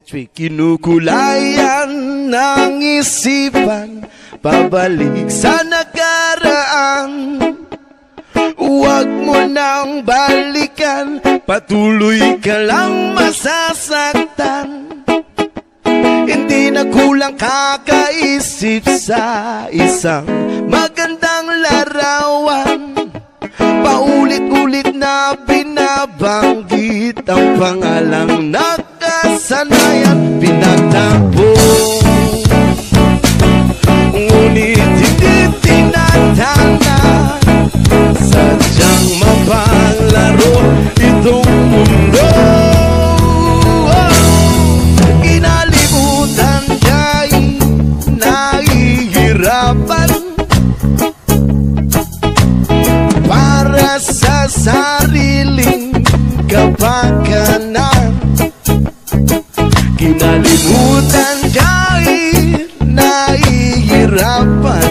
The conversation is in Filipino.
Kinukulayan ng isipan, pabalik sa nakaraan. Huwag mo nang balikan, patuloy ka lang masasaktan. Hindi na kulang kakaisip sa isang magandang larawan. Paulit-ulit na binabanggit ang pangalang nakasanayan. Pinagtampo, ngunit hindi tinatana. Sadyang mapalaro itong mundo. Inalimutan ka'y nahihirapan para sa sariling kapakanan. Kinalimutan ka'y nahihirapan